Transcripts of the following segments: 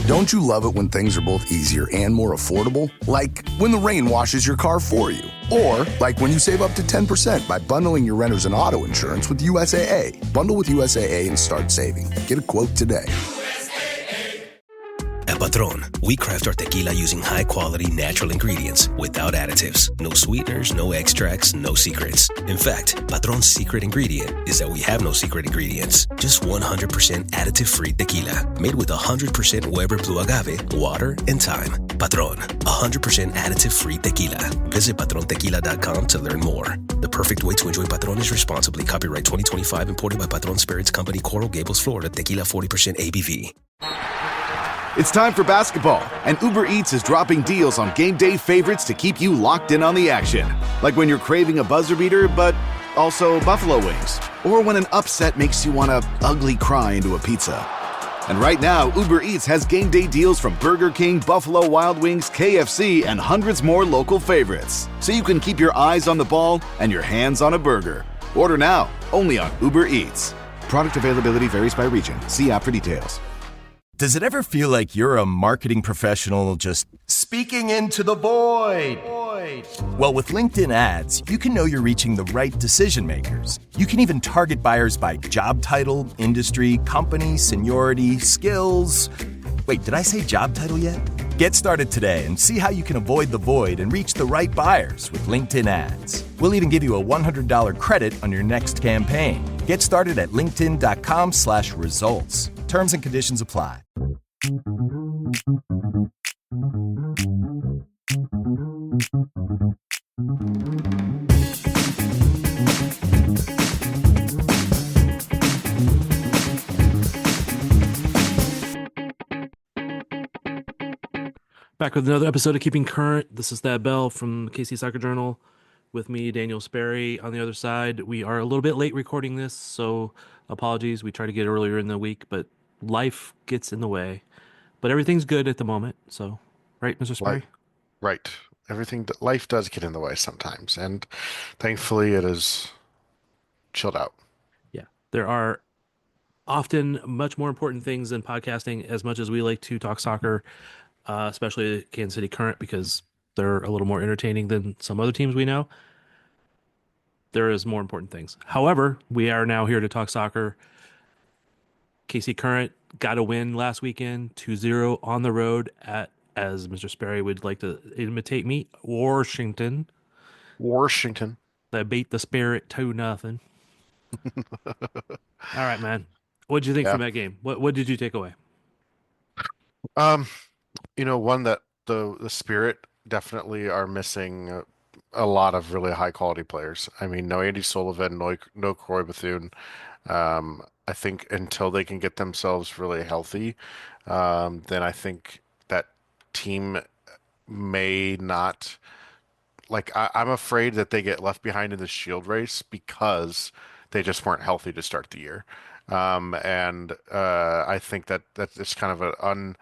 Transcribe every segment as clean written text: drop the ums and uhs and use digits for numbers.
Don't you love it when things are both easier and more affordable? Like when the rain washes your car for you. Or like when you save up to 10% by bundling your renters and auto insurance with USAA. Bundle with USAA and start saving. Get a quote today. At Patron, we craft our tequila using high-quality natural ingredients without additives. No sweeteners, no extracts, no secrets. In fact, Patron's secret ingredient is that we have no secret ingredients. Just 100% additive-free tequila, made with 100% Weber Blue Agave, water, and thyme. Patron, 100% additive-free tequila. Visit patrontequila.com to learn more. The perfect way to enjoy Patron is responsibly. Copyright 2025, imported by Patron Spirits Company, Coral Gables, Florida. Tequila 40% ABV. It's time for basketball, and Uber Eats is dropping deals on game day favorites to keep you locked in on the action. Like when you're craving a buzzer beater, but also buffalo wings. Or when an upset makes you want to ugly cry into a pizza. And right now, Uber Eats has game day deals from Burger King, Buffalo Wild Wings, KFC, and hundreds more local favorites. So you can keep your eyes on the ball and your hands on a burger. Order now, only on Uber Eats. Product availability varies by region. See app for details. Does it ever feel like you're a marketing professional just speaking into the void? Well, with LinkedIn ads, you can know you're reaching the right decision makers. You can even target buyers by job title, industry, company, seniority, skills. Wait, did I say job title yet? Get started today and see how you can avoid the void and reach the right buyers with LinkedIn ads. We'll even give you a $100 credit on your next campaign. Get started at linkedin.com/results. Terms and conditions apply. Back with another episode of Keeping Current. This is Thad Bell from KC Soccer Journal. With me, Daniel Sperry on the other side. We are a little bit late recording this, so apologies. We tried to get earlier in the week, but life gets in the way. But everything's good at the moment, so right, Mr. Sperry? Right. Life does get in the way sometimes, and thankfully it is chilled out. Yeah. There are often much more important things than podcasting, as much as we like to talk soccer, especially Kansas City Current, because they're a little more entertaining than some other teams we know. There is more important things. However, we are now here to talk soccer. KC Current got a win last weekend, 2-0 on the road at, as Mr. Sperry would like to imitate me, Washington. They beat the Spirit 2-0. All right, man. What did you think from that game? What did you take away? One that the Spirit definitely are missing a lot of really high quality players. I mean, no Andy Sullivan, no Croy Bethune. I think until they can get themselves really healthy, then I think that team may not. I'm afraid that they get left behind in the Shield race because they just weren't healthy to start the year. I think that's just kind of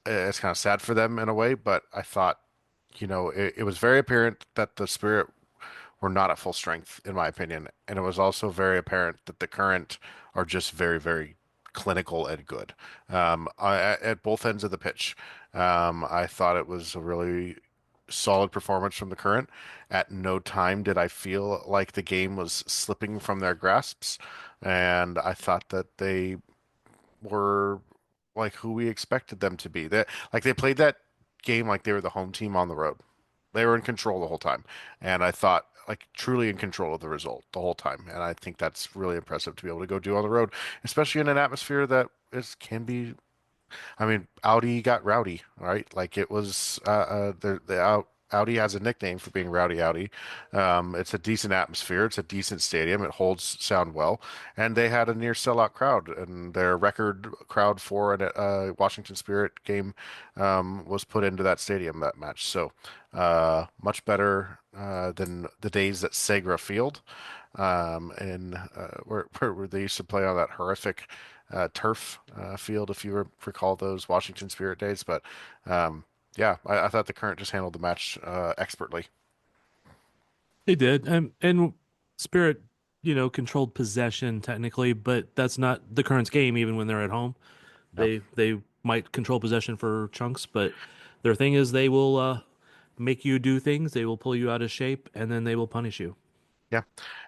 it's kind of sad for them in a way, but I thought, it was very apparent that the Spirit were not at full strength, in my opinion. And it was also very apparent that the Current are just very, very clinical and good at both ends of the pitch. I thought it was a really solid performance from the Current. At no time did I feel like the game was slipping from their grasps. And I thought that they were like who we expected them to be. They played that game like they were the home team on the road. They were in control the whole time. And I thought truly in control of the result the whole time. And I think that's really impressive to be able to go do on the road, especially in an atmosphere that can be. I mean, Audi got rowdy, right? It was Audi has a nickname for being Rowdy Audi. It's a decent atmosphere. It's a decent stadium. It holds sound well, and they had a near sellout crowd. And their record crowd for a Washington Spirit game was put into that stadium that match. So much better than the days at Segra Field, where they used to play on that horrific turf field, if you recall those Washington Spirit days. But I thought the Current just handled the match expertly. They did, and Spirit, controlled possession technically, but that's not the Current's game. Even when they're at home, they might control possession for chunks, but their thing is they will make you do things, they will pull you out of shape, and then they will punish you. Yeah.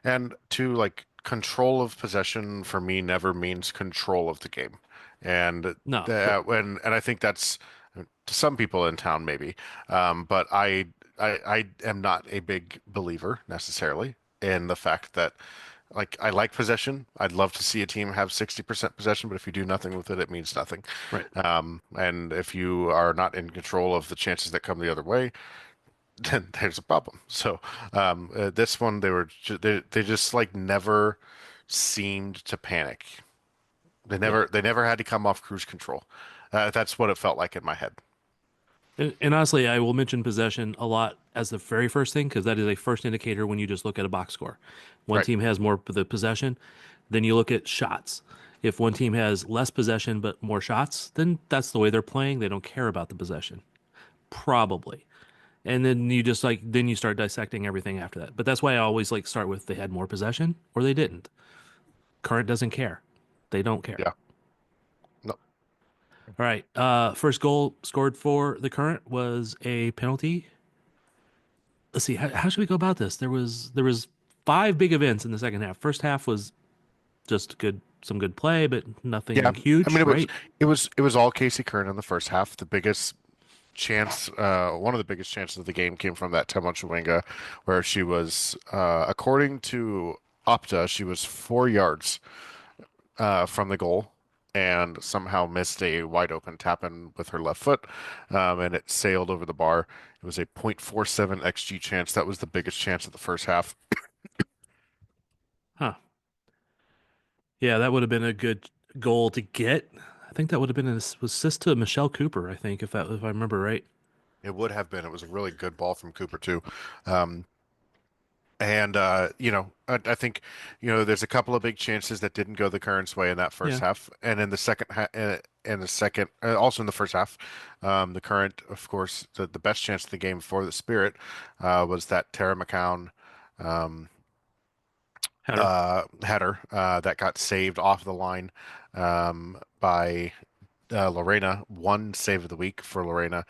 And to like control of possession for me never means control of the game. And No, but and I think that's to some people in town maybe. But I am not a big believer necessarily in the fact that like I like possession. I'd love to see a team have 60% possession, but if you do nothing with it, it means nothing. right. And if you are not in control of the chances that come the other way, then there's a problem. So this one, they just like never seemed to panic. Yeah. They never had to come off cruise control. That's what it felt like in my head. And honestly, I will mention possession a lot as the very first thing because that is a first indicator when you just look at a box score. One Right. team has more of the possession, then you look at shots. If one team has less possession but more shots, then that's the way they're playing. They don't care about the possession, probably. And then you just like then you start dissecting everything after that. But that's why I always like start with they had more possession or they didn't. Current doesn't care. They don't care. Yeah. No. All right. First goal scored for the Current was a penalty. Let's see. How should we go about this? There was five big events in the second half. First half was just good, some good play, but Yeah. nothing I huge, mean, right? it was all Casey Kern in the first half. The biggest chance, one of the biggest chances of the game came from that Tema Chawinga, where she was, according to Opta, she was 4 yards from the goal and somehow missed a wide open tap in with her left foot, and it sailed over the bar. It was a .47 xG chance. That was the biggest chance of the first half. Huh. Yeah, that would have been a good goal to get. I think that would have been an assist to Michelle Cooper, I think, if I remember right. It would have been. It was a really good ball from Cooper too. Um, And you know, I think, you know, there's a couple of big chances that didn't go the Currents' way in that first Yeah. half, and in the second ha in the second, also in the first half, the Current, of course, the best chance of the game for the Spirit was that Tara McCown um, Header. header that got saved off the line by Lorena, one save of the week for Lorena,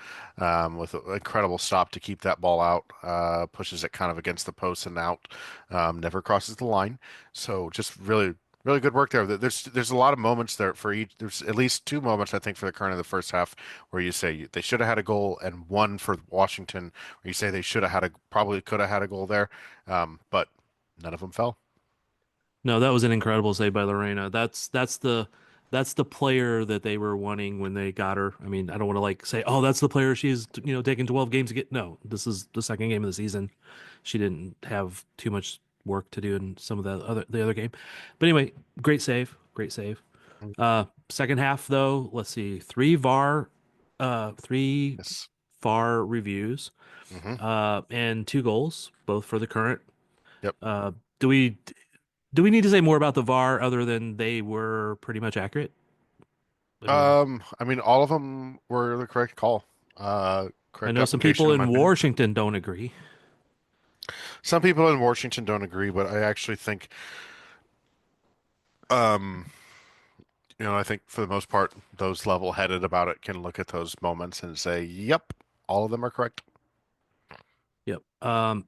with an incredible stop to keep that ball out. Pushes it kind of against the post and out. Never crosses the line. So just really, really good work there. There's a lot of moments there for each. There's at least two moments I think for the Current in the first half where you say they should have had a goal, and one for Washington where you say they should have had probably could have had a goal there, but none of them fell. No, that was an incredible save by Lorena. That's the player that they were wanting when they got her. I mean, I don't want to like say, oh, that's the player she's taking 12 games to get. No, this is the second game of the season. She didn't have too much work to do in some of the other game. But anyway, great save, great save. Second half though, let's see, three Yes. VAR reviews, Hmm. and two goals, both for the Current. Yep. Do we need to say more about the VAR other than they were pretty much accurate? I mean, I mean, all of them were the correct call. I Correct know some application, people in my in opinion. Washington don't agree. Some people in Washington don't agree, but I actually think, um, I think for the most part, those level-headed about it can look at those moments and say, "Yep, all of them are correct." Yep. Of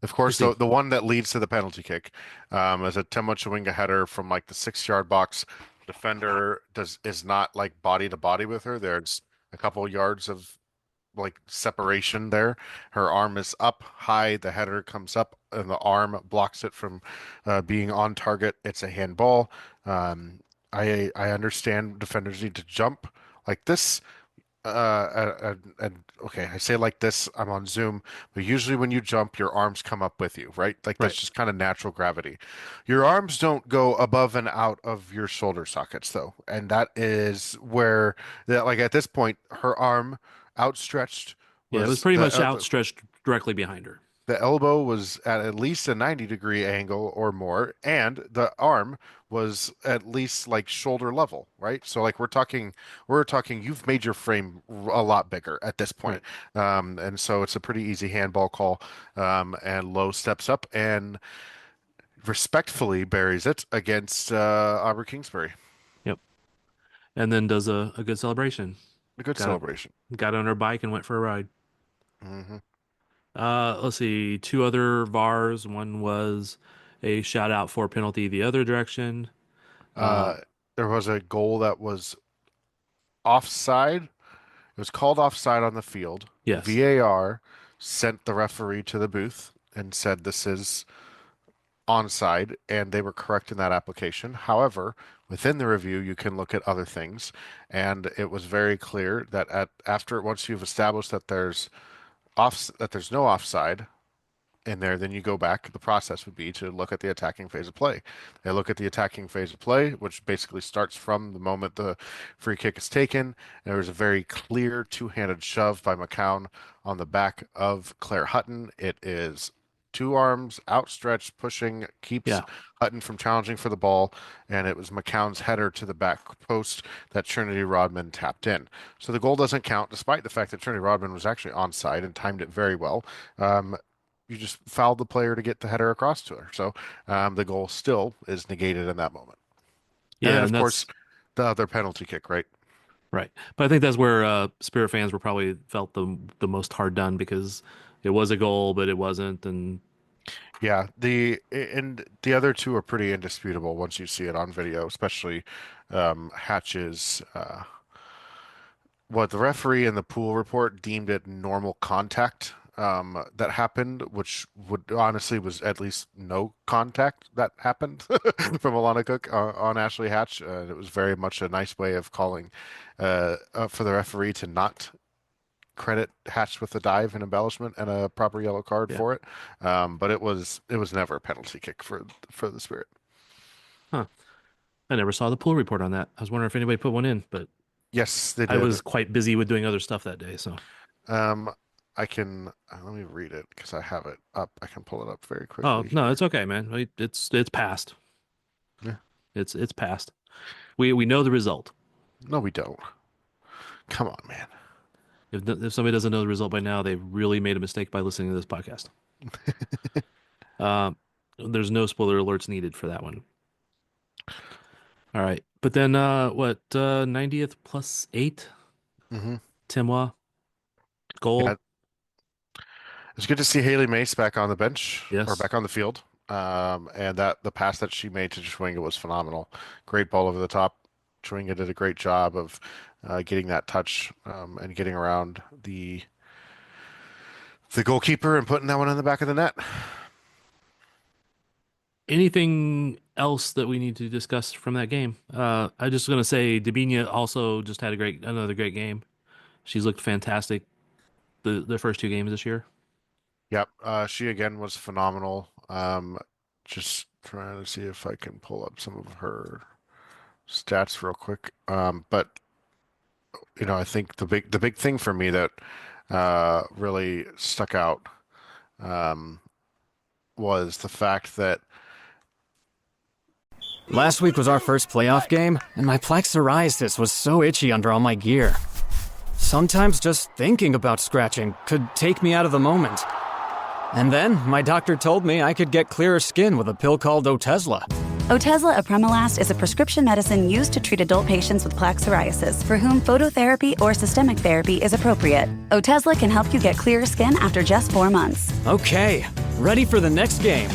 Let's course, see. the one that leads to the penalty kick, is a Temo Chawinga header from like the 6 yard box. Defender is not like body to body with her. There's a couple yards of like separation there. Her arm is up high, the header comes up, and the arm blocks it from being on target. It's a handball. Um, I understand defenders need to jump like this. And okay, I say like this, I'm on Zoom, but usually when you jump, your arms come up with you, right? Like that's Right. just kind of natural gravity. Your arms don't go above and out of your shoulder sockets, though, and that is where that like at this point, her arm outstretched Yeah, it was was pretty much outstretched directly behind her. the elbow was at least a 90-degree angle or more, and the arm was at least like shoulder level, right? So like we're talking you've made your frame a lot bigger at this point. Right. And so it's a pretty easy handball call. And Lowe steps up and respectfully buries it against Aubrey Kingsbury. Yep. and then does a good celebration. A good celebration. Got on her bike and went for a ride. Hmm. Let's see, two other VARs. One was a shout out for penalty the other direction. There was a goal that was offside. It was called offside on the field. Yes. VAR sent the referee to the booth and said this is onside, and they were correct in that application. However, within the review, you can look at other things, and it was very clear that once you've established that there's no offside in there, then you go back. The process would be to look at the attacking phase of play. They look at the attacking phase of play, which basically starts from the moment the free kick is taken. And there was a very clear two-handed shove by McCown on the back of Claire Hutton. It is two arms outstretched, pushing, keeps Hutton from challenging for the ball, and it was McCown's header to the back post that Trinity Rodman tapped in. So the goal doesn't count, despite the fact that Trinity Rodman was actually onside and timed it very well. You just fouled the player to get the header across to her. So the goal still is negated in that moment. Yeah, and of course, the other penalty kick, right? Right. But I think that's where Spirit fans were probably felt the most hard done, because it was a goal, but it wasn't. And yeah, the other two are pretty indisputable once you see it on video, especially Hatch's. What the referee in the pool report deemed it normal contact that happened, which would honestly was at least no contact that happened from Alana Cook on Ashley Hatch. It was very much a nice way of calling for the referee to not credit Hatch with a dive and embellishment and a proper yellow card for it. But it was never a penalty kick for the Spirit. Huh. I never saw the pool report on that. I was wondering if anybody put one in, but yes, they did. I was quite busy with doing other stuff that day, so. I can let me read it because I have it up. I can pull it up very quickly. Oh, no, it's okay, man. It's passed. Yeah. It's passed. We know the result. No, we don't. Come on, man. If somebody doesn't know the result by now, they've really made a mistake by listening to this podcast. There's no spoiler alerts needed for that one. All right. But then 90th plus 8? Mm-hmm. Timois. Goal. Yeah. It's good to see Haley Mace back on the bench, Yes. or back on the field. And that the pass that she made to Chwinga was phenomenal. Great ball over the top. Chwinga did a great job of getting that touch and getting around the goalkeeper and putting that one in the back of the net. Anything else that we need to discuss from that game? I'm just going to say Dabinia also just had another great game. She's looked fantastic the first two games this year. Yep. She again was phenomenal. Just trying to see if I can pull up some of her stats real quick. But I think the big thing for me that really stuck out was the fact that last week was our first playoff game, and my plaque psoriasis was so itchy under all my gear. Sometimes just thinking about scratching could take me out of the moment. And then my doctor told me I could get clearer skin with a pill called Otezla. Otezla apremilast is a prescription medicine used to treat adult patients with plaque psoriasis for whom phototherapy or systemic therapy is appropriate. Otezla can help you get clearer skin after just 4 months. Okay, ready for the next game.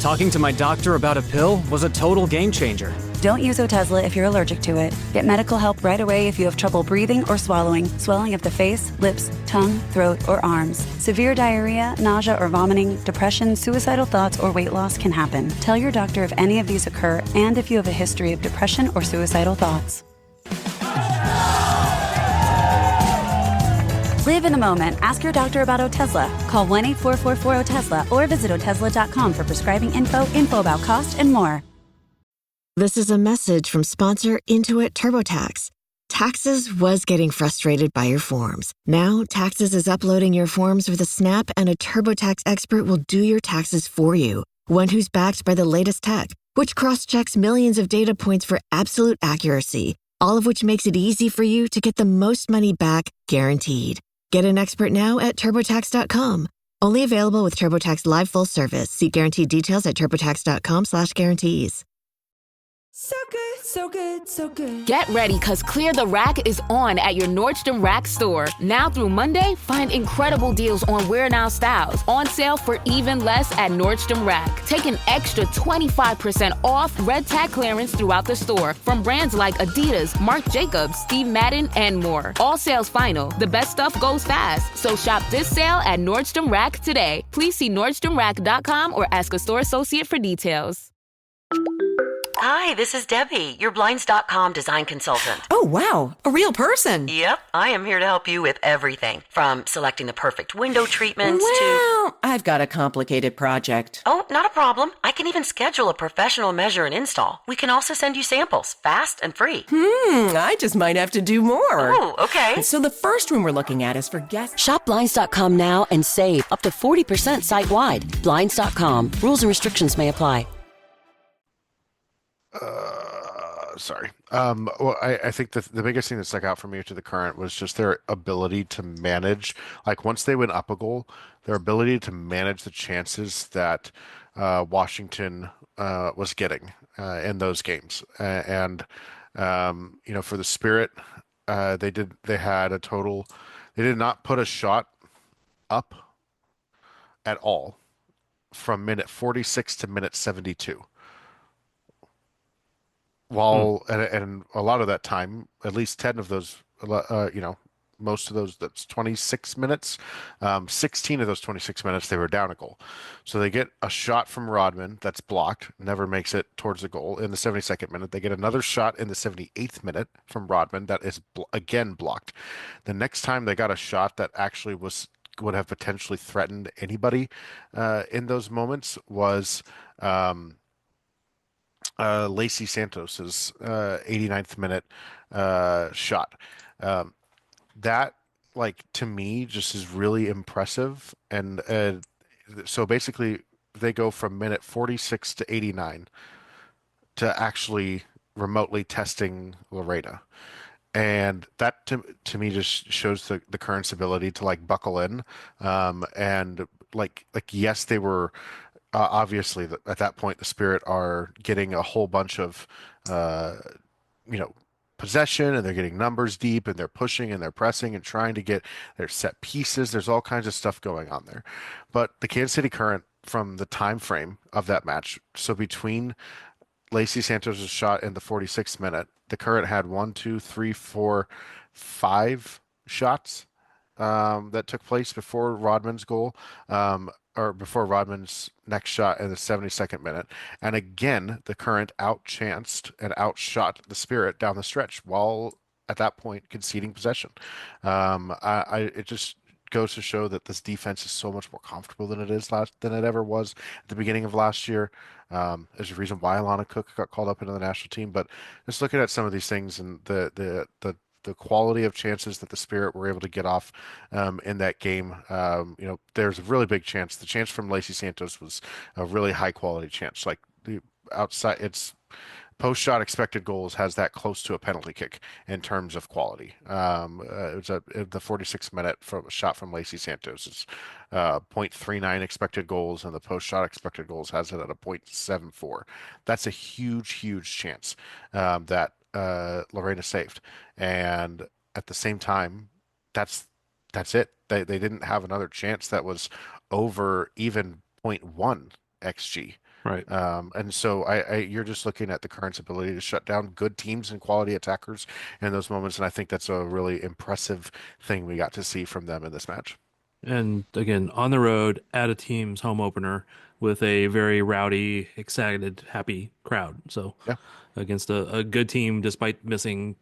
Talking to my doctor about a pill was a total game changer. Don't use Otezla if you're allergic to it. Get medical help right away if you have trouble breathing or swallowing, swelling of the face, lips, tongue, throat, or arms. Severe diarrhea, nausea or vomiting, depression, suicidal thoughts, or weight loss can happen. Tell your doctor if any of these occur and if you have a history of depression or suicidal thoughts. Live in the moment. Ask your doctor about Otezla. Call 1-844-4-OTEZLA or visit Otezla.com for prescribing info about cost, and more. This is a message from sponsor Intuit TurboTax. Taxes was getting frustrated by your forms. Now, Taxes is uploading your forms with a snap, and a TurboTax expert will do your taxes for you. One who's backed by the latest tech, which cross-checks millions of data points for absolute accuracy, all of which makes it easy for you to get the most money back, guaranteed. Get an expert now at TurboTax.com. Only available with TurboTax Live Full Service. See guaranteed details at TurboTax.com/guarantees. So good, so good, so good. Get ready, because Clear the Rack is on at your Nordstrom Rack store. Now through Monday, find incredible deals on Wear Now styles. On sale for even less at Nordstrom Rack. Take an extra 25% off red tag clearance throughout the store from brands like Adidas, Marc Jacobs, Steve Madden, and more. All sales final. The best stuff goes fast. So shop this sale at Nordstrom Rack today. Please see NordstromRack.com or ask a store associate for details. Hi, this is Debbie, your Blinds.com design consultant. Oh, wow. A real person. Yep, I am here to help you with everything, from selecting the perfect window treatments to... Well, I've got a complicated project. Oh, not a problem. I can even schedule a professional measure and install. We can also send you samples, fast and free. I just might have to do more. Oh, okay. So the first room we're looking at is for guests. Shop Blinds.com now and save up to 40% site-wide. Blinds.com. Rules and restrictions may apply. Sorry. Well, I think the biggest thing that stuck out for me to the Current was just their ability to manage, like once they went up a goal, their ability to manage the chances that Washington was getting in those games. And for the Spirit, they did not put a shot up at all from minute 46 to minute 72. While and a lot of that time, at least 10 of those, most of those, that's 26 minutes. 16 of those 26 minutes, they were down a goal. So they get a shot from Rodman that's blocked, never makes it towards the goal in the 72nd minute. They get another shot in the 78th minute from Rodman that is again blocked. The next time they got a shot that actually would have potentially threatened anybody in those moments was Lacey Santos's 89th minute shot. That, like, to me, just is really impressive. And so basically, they go from minute 46 to 89 to actually remotely testing Lorena. And that to me just shows the Current's ability to like buckle in. And like yes, they were obviously at that point the Spirit are getting a whole bunch of possession, and they're getting numbers deep, and they're pushing and they're pressing and trying to get their set pieces. There's all kinds of stuff going on there. But the Kansas City Current, from the time frame of that match, so between Lacey Santos' shot in the 46th minute, the Current had 5 shots that took place before Rodman's goal, or before Rodman's next shot in the 72nd minute. And again, the Current outchanced and outshot the Spirit down the stretch while at that point conceding possession. It just goes to show that this defense is so much more comfortable than it ever was at the beginning of last year. There's a reason why Alana Cook got called up into the national team. But just looking at some of these things and the quality of chances that the Spirit were able to get off in that game, there's a really big chance. The chance from Lacey Santos was a really high quality chance. Like the outside, it's post-shot expected goals has that close to a penalty kick in terms of quality. It was the 46th minute from a shot from Lacey Santos. It's 0.39 expected goals, and the post-shot expected goals has it at a 0.74. That's a huge chance that Lorena saved. And at the same time, that's it. They didn't have another chance that was over even 0.1 xG. Right. And so you're just looking at the Current's ability to shut down good teams and quality attackers in those moments. And I think that's a really impressive thing we got to see from them in this match. And again, on the road at a team's home opener with a very rowdy, excited, happy crowd. So yeah, against a good team, despite missing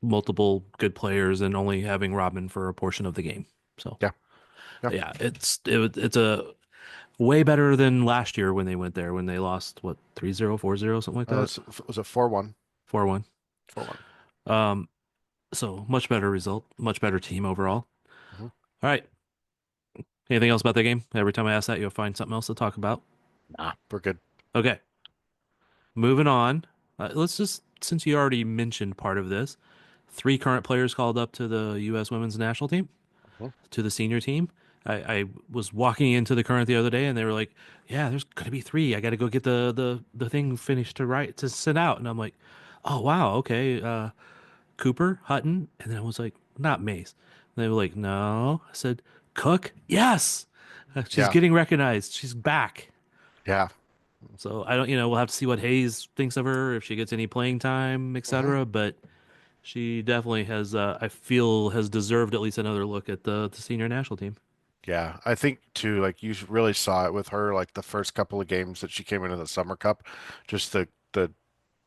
multiple good players and only having Rodman for a portion of the game. So yeah, it's a way better than last year when they went there, when they lost 3-0, 4-0, something like that. Was it 4-1? 4-1. So much better result, much better team overall. Mm-hmm. All right. Anything else about the game? Every time I ask that, you'll find something else to talk about. Nah, we're good. Okay. Moving on. Let's just, since you already mentioned part of this, 3 current players called up to the U.S. women's national team, to the senior team. I was walking into the Current the other day, and they were like, "Yeah, there's gonna be 3. I got to go get the thing finished to send out." And I'm like, "Oh wow, okay." Cooper, Hutton, and then I was like, "Not Mace." And they were like, "No." I said, "Cook, yes." She's Yeah. getting recognized. She's back. Yeah. So I don't, we'll have to see what Hayes thinks of her, if she gets any playing time, etc. But she definitely has, I feel, has deserved at least another look at the senior national team. Yeah, I think too, like you really saw it with her, like the first couple of games that she came into the Summer Cup, just the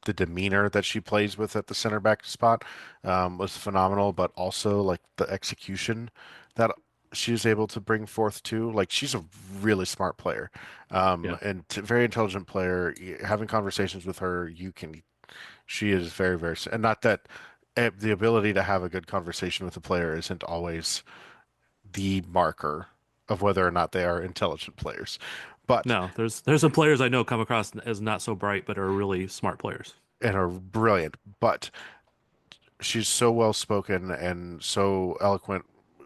demeanor that she plays with at the center back spot was phenomenal, but also like the execution that she was able to bring forth too. Like she's a really smart player, and very intelligent player. Having conversations with her, she is very, very, and not that the ability to have a good conversation with a player isn't always the marker of whether or not they are intelligent players. But no, there's some players I know come across as not so bright, but are really smart players and are brilliant. But she's so well spoken and so eloquent,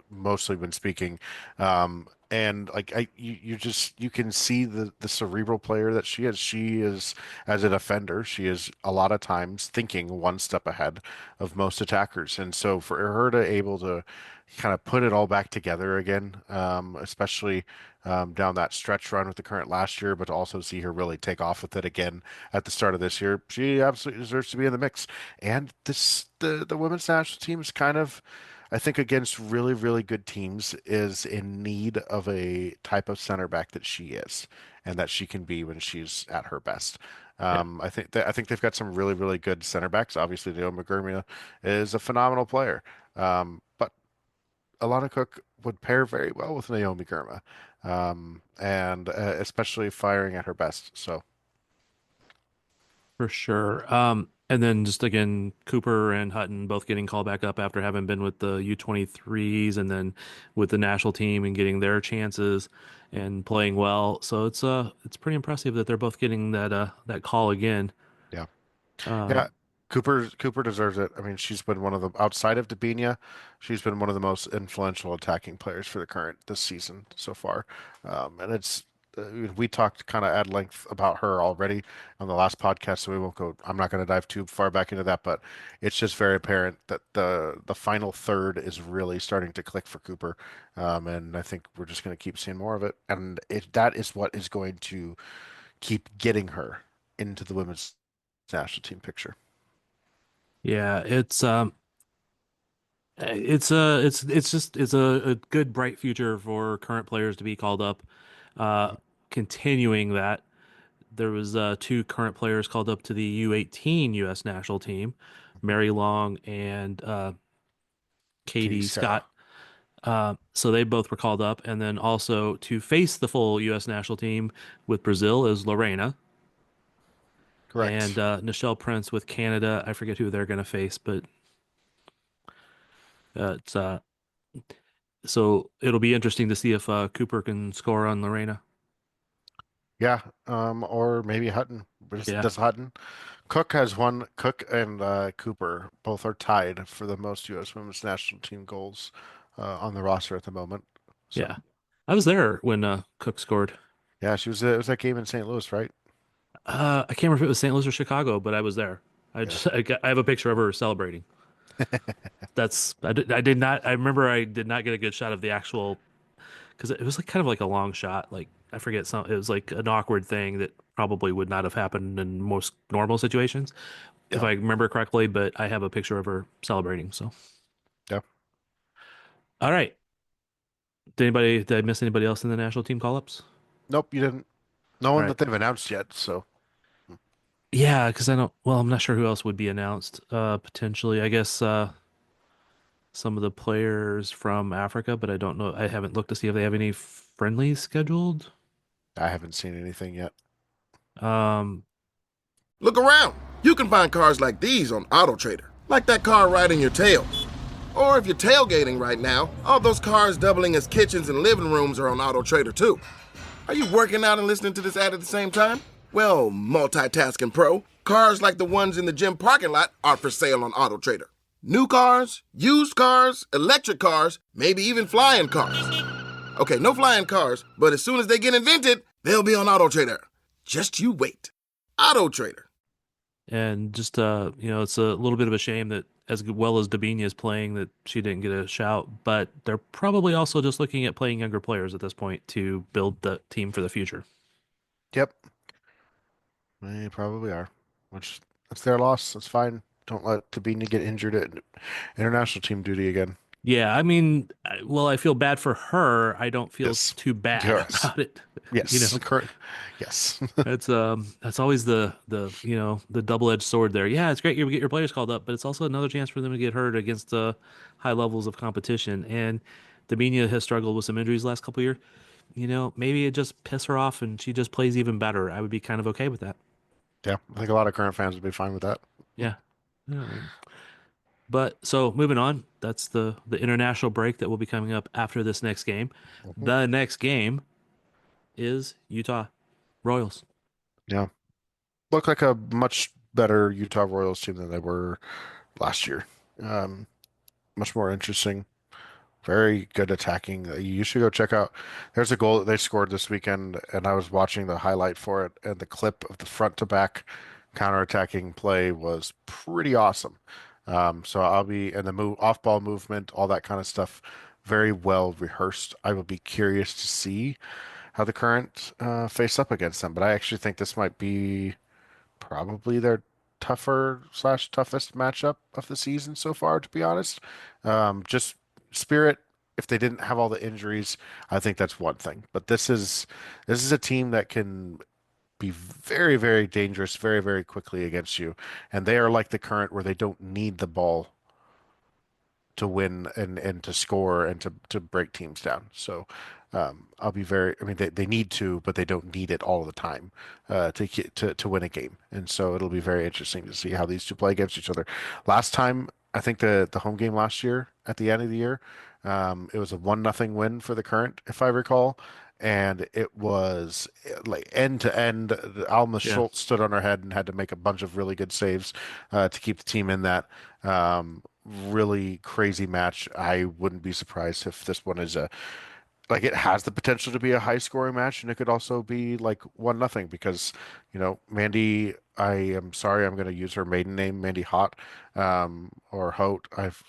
mostly when speaking. And like you can see the cerebral player that she is. She is, as a defender, she is a lot of times thinking one step ahead of most attackers. And so for her to able to kind of put it all back together again, especially down that stretch run with the Current last year, but to also see her really take off with it again at the start of this year, she absolutely deserves to be in the mix. And the women's national team is kind of, I think, against really, really good teams, is in need of a type of center back that she is and that she can be when she's at her best. I think they've got some really, really good center backs. Obviously, Naomi Gurmia is a phenomenal player, but Alana Cook would pair very well with Naomi Gurmia, and especially firing at her best. So for sure. And then just again, Cooper and Hutton both getting called back up after having been with the U23s and then with the national team and getting their chances and playing well. So it's pretty impressive that they're both getting that call again. Yeah. Yeah. Cooper deserves it. I mean, she's been one of the, outside of Dabinia, she's been one of the most influential attacking players for the Current this season so far. And it's, we talked kind of at length about her already on the last podcast, so we won't go. I'm not going to dive too far back into that, but it's just very apparent that the final third is really starting to click for Cooper, and I think we're just going to keep seeing more of it. And that is what is going to keep getting her into the women's national team picture. Yeah, it's a good bright future for Current players to be called up. Continuing that, there was 2 Current players called up to the U18 U.S. national team, Mary Long and Katie Scott. So they both were called up, and then also to face the full U.S. national team with Brazil is Lorena. Correct. And Nichelle Prince with Canada. I forget who they're going to face, but it's so it'll be interesting to see if Cooper can score on Lorena. Yeah, or maybe Hutton. Does Hutton? Cook has one. Cook and Cooper both are tied for the most U.S. women's national team goals on the roster at the moment. So. Yeah, I was there when Cook scored. Yeah, she was. It was that game in St. Louis, right? I can't remember if it was St. Louis or Chicago, but I was there. I have a picture of her celebrating. I did not. I remember I did not get a good shot of the actual, because it was like kind of like a long shot. Like I forget it was like an awkward thing that probably would not have happened in most normal situations, if I remember correctly. But I have a picture of her celebrating. So yeah. All right. Did I miss anybody else in the national team call-ups? Nope, you didn't. No one that they've announced yet. So. Yeah, because I'm not sure who else would be announced. Potentially, I guess some of the players from Africa, but I don't know. I haven't looked to see if they have any friendlies scheduled. I haven't seen anything yet. Look around. You can find cars like these on AutoTrader, like that car right in your tail. Or if you're tailgating right now, all those cars doubling as kitchens and living rooms are on AutoTrader too. Are you working out and listening to this ad at the same time? Well, multitasking pro, cars like the ones in the gym parking lot are for sale on AutoTrader. New cars, used cars, electric cars, maybe even flying cars. Okay, no flying cars, but as soon as they get invented, they'll be on Auto Trader. Just you wait. Auto Trader. And just it's a little bit of a shame that as well as Dabinia is playing that she didn't get a shout, but they're probably also just looking at playing younger players at this point to build the team for the future. Yep. They probably are. Which that's their loss. That's fine. Don't let Tabini get injured at international team duty again. Yeah, I mean, well, I feel bad for her. I don't feel too bad about it. Yes, correct. Yes, that's always the double-edged sword there. Yeah, it's great you get your players called up, but it's also another chance for them to get hurt against high levels of competition. And Dabinia has struggled with some injuries the last couple of years. Maybe it just piss her off and she just plays even better. I would be kind of okay with that. Yeah, I think a lot of current fans would be fine with that. Yeah. But so moving on, that's the international break that will be coming up after this next game. Mm-hmm. The next game is Utah Royals. Yeah. Look like a much better Utah Royals team than they were last year. Much more interesting. Very good attacking. You should go check out. There's a goal that they scored this weekend, and I was watching the highlight for it, and the clip of the front to back counterattacking play was pretty awesome. So I'll be and the off ball movement, all that kind of stuff, very well rehearsed. I will be curious to see how the Current face up against them, but I actually think this might be probably their toughest matchup of the season so far, to be honest. Just Spirit, if they didn't have all the injuries, I think that's one thing. But this is a team that can be very, very dangerous very, very quickly against you. And they are like the Current where they don't need the ball to win and to score and to break teams down. So I'll be they need to, but they don't need it all the time to win a game. And so it'll be very interesting to see how these two play against each other. Last time, I think the home game last year at the end of the year, it was a 1-0 win for the Current, if I recall. And it was like end to end. Alma Schultz stood on her head and had to make a bunch of really good saves to keep the team in that really crazy match. I wouldn't be surprised if this one is it has the potential to be a high scoring match, and it could also be like 1-0 because, Mandy, I am sorry, I'm going to use her maiden name, Mandy Hott, or Hote,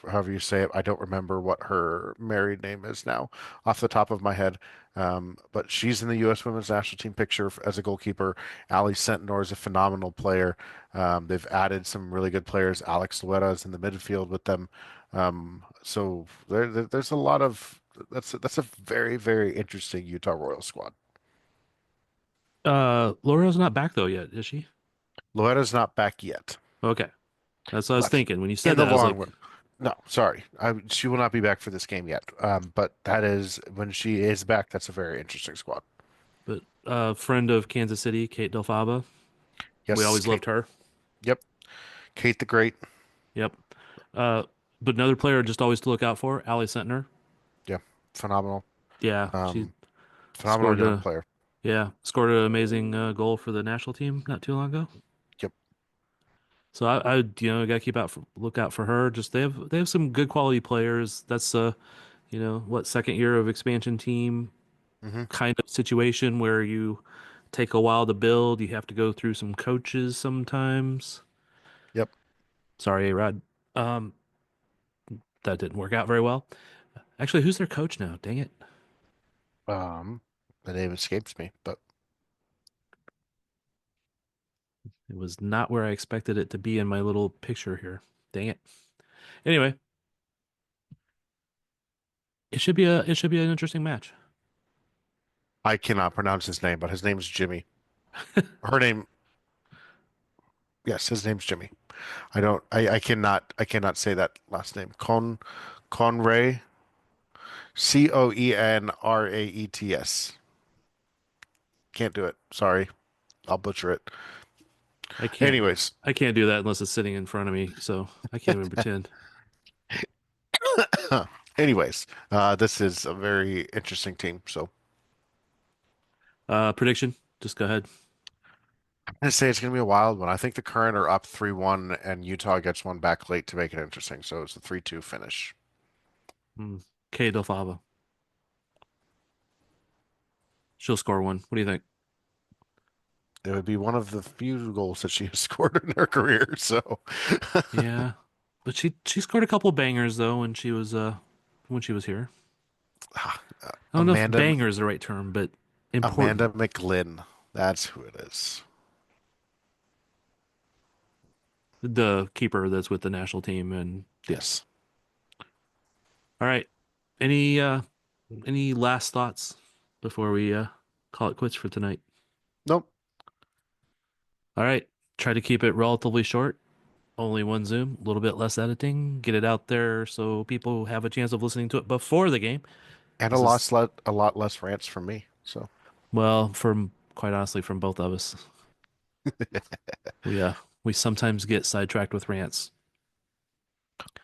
however you say it. I don't remember what her married name is now off the top of my head. But she's in the U.S. Women's National Team picture as a goalkeeper. Ali Sentinor is a phenomenal player. They've added some really good players. Alex Luetta is in the midfield with them. So there's a lot of that's a very, very interesting Utah Royals squad. Laura's not back though yet, is she? Loretta's not back yet. Okay, that's what I was thinking when you said that. I was like, no, sorry, she will not be back for this game yet. But that is when she is back. That's a very interesting squad. But friend of Kansas City, Kate Delfaba. Yes, we always loved her. Yep, Kate the Great. Yep. But another player just always to look out for, Ali Sentner. Yeah, phenomenal. Yeah, she's phenomenal young player. Yeah, scored an amazing goal for the national team not too long ago. Yep. So I got to look out for her. Just they have some good quality players. That's second year of expansion team kind of situation where you take a while to build. You have to go through some coaches sometimes. Yep. Sorry, A-Rod. That didn't work out very well. Actually, who's their coach now? Dang it. The name escapes me, but it was not where I expected it to be in my little picture here. Dang it. Anyway, it should be an interesting match. I cannot pronounce his name, but his name's Jimmy. Her name, yes, his name's Jimmy. I cannot say that last name. Conray, Coenraets. Can't do it. Sorry. I'll butcher it. Anyways. I can't do that unless it's sitting in front of me, so I can't even pretend. Anyways, this is a very interesting team, so. Prediction? Just go ahead. I'm going to say it's going to be a wild one. I think the Current are up 3-1, and Utah gets one back late to make it interesting, so it's a 3-2 finish. Kate Delfaba. She'll score one. What do you think? It would be one of the few goals that she has scored in her career. So Yeah, but she scored a couple bangers though when she was here. I don't know if Amanda banger is the right term, but important. Amanda McGlynn. That's who it is. The keeper that's with the national team, and Yes. All right. Any last thoughts before we call it quits for tonight? Nope. All right. Try to keep it relatively short. Only one Zoom, a little bit less editing. Get it out there so people have a chance of listening to it before the game. And a lot less rants from me. So, well, quite honestly, from both of us, we sometimes get sidetracked with rants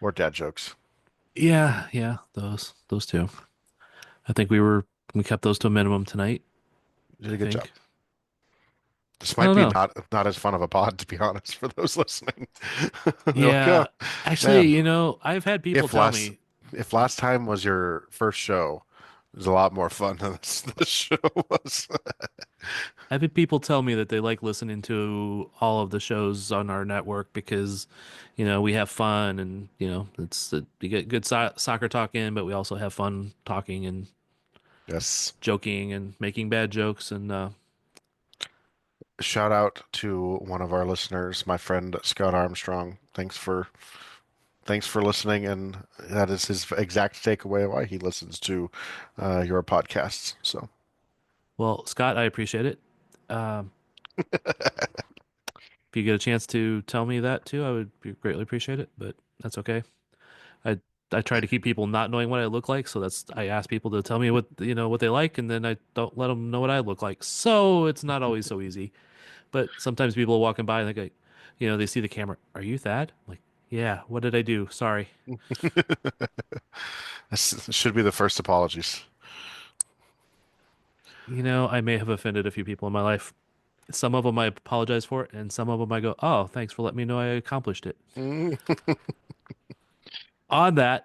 or dad jokes. Yeah, those two. I think we kept those to a minimum tonight. You did a good job. This might be not as fun of a pod, to be honest, for those listening. Yeah, like, actually, I've had people tell me if last time was your first show, it was a lot more fun than this show was. I've had people tell me that they like listening to all of the shows on our network because, we have fun and you get good soccer talk in, but we also have fun talking and joking and making bad jokes and. Shout out to one of our listeners, my friend Scott Armstrong. Thanks for listening, and that is his exact takeaway why he listens to your podcasts. So, well, Scott, I appreciate it. If you get a chance to tell me that too, I would greatly appreciate it. But that's okay. I try to keep people not knowing what I look like, so I ask people to tell me what they like, and then I don't let them know what I look like. So it's not always so easy. But sometimes people are walking by and they go, they see the camera. Are you Thad? I'm like, yeah. What did I do? Sorry. This should be the first apologies. I may have offended a few people in my life. Some of them I apologize for it, and some of them I go, oh, thanks for letting me know I accomplished it. On that,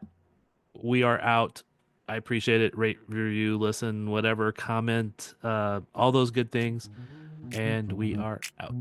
we are out. I appreciate it. Rate, review, listen, whatever, comment, all those good things. And we are out.